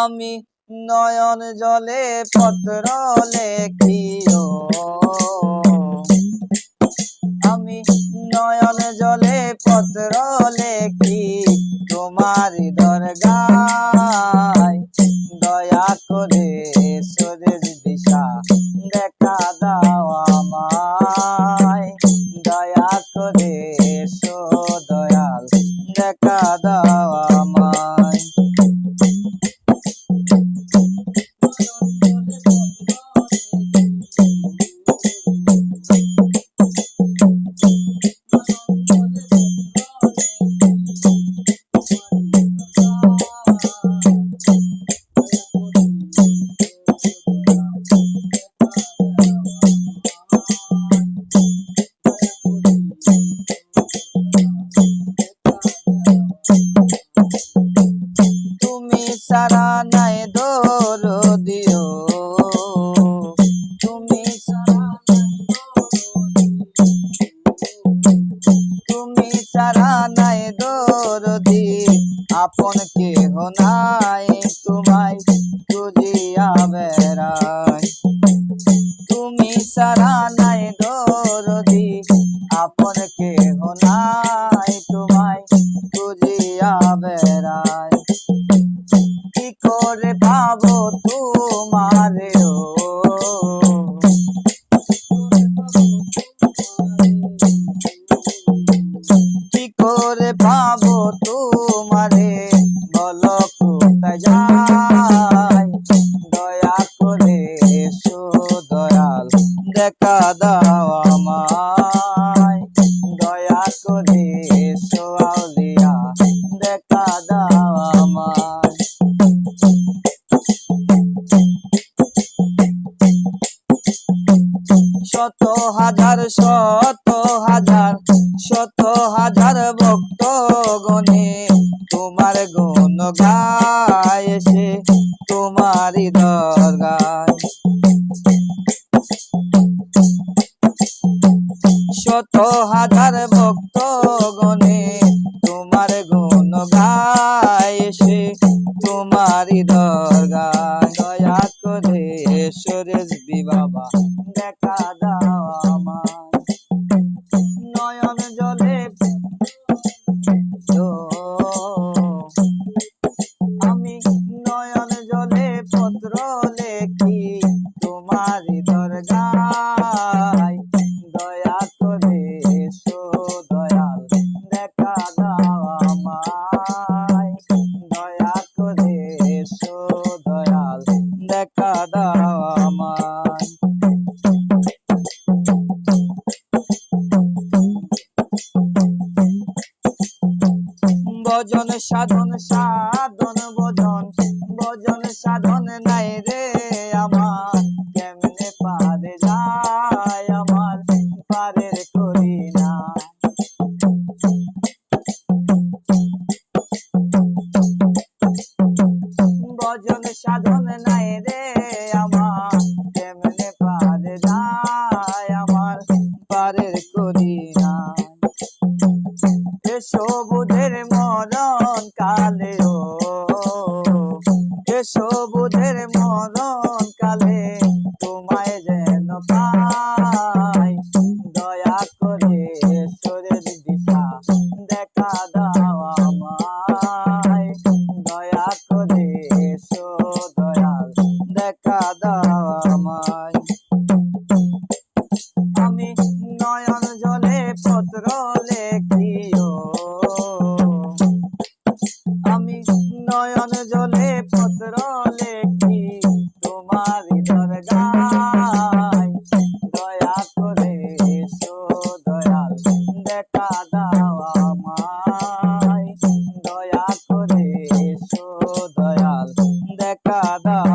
আমি নয়ন জলে পত্র লেখিও, আমি নয়ন জলে পত্র লেখি তোমার দরগায়, দয়া করে সুরেশ দিশা দেখা দাও আমায়, দয়া করে দয়াল দেখা দাও আমায়। তুমি সারা নাই দরদিও, তুমি সারা নাই দরদি, আপন কেহ নাই তোমায় খুঁজিয়া বেড়াই। তুমি সারা নাই দরদি, আপন কেহ নাই তোমায় খুঁজিয়া বেড়াই। কি করে পাবো তোমারে ও, কি করে পাবো তোমারে, বলো কোথায় যাই, দয়া করে এসো দয়াল দেখা দাও আমায়, দয়া করে এসো আউলিয়া দেখা দাও আমায়। শত হাজার শত হাজার শত হাজার ভক্ত গণে তোমার গুণ গায় এসে তোমারই দরগায়। শত হাজার ভক্ত গণে তোমার গুণ গায় এসে তোমারই দরগায়, দয়া করে সুরেশ বাবা দেখা দাও আমায়, নয়ন জলে আমি নয়ন জলে পত্র লেখি তোমারই দরগায়, দয়া করে এসো দয়াল দেখা দাও আমায়, দয়া করে এসো দয়াল দেখা দাও আমায়। ভজন সাধন সাধন ভজন, ভজন সাধন নাই রে আমার, কেমনে পারে যায় আমার পারের করি না। ভজন সাধন নাই রে আমার, কেমনে পারে যায় আমার পারের করি না। এসো বুধের মরণ কালে ও, এসো বুধের মরণ কালে তোমায় যেন পাই, দয়া করে সুরেশ দিশা দেখা দাও আমায়, দয়া করে এসো দয়াল দেখা দাও আমায়। আমি নয়ন জলে পত্র লেখিও, আমি নয়ন জলে পত্র লেখি তোমারই দরগায়, দয়া করে এসো দয়াল দেখা দাও আমায়, দয়া করে এসো দয়াল দেখা দাও।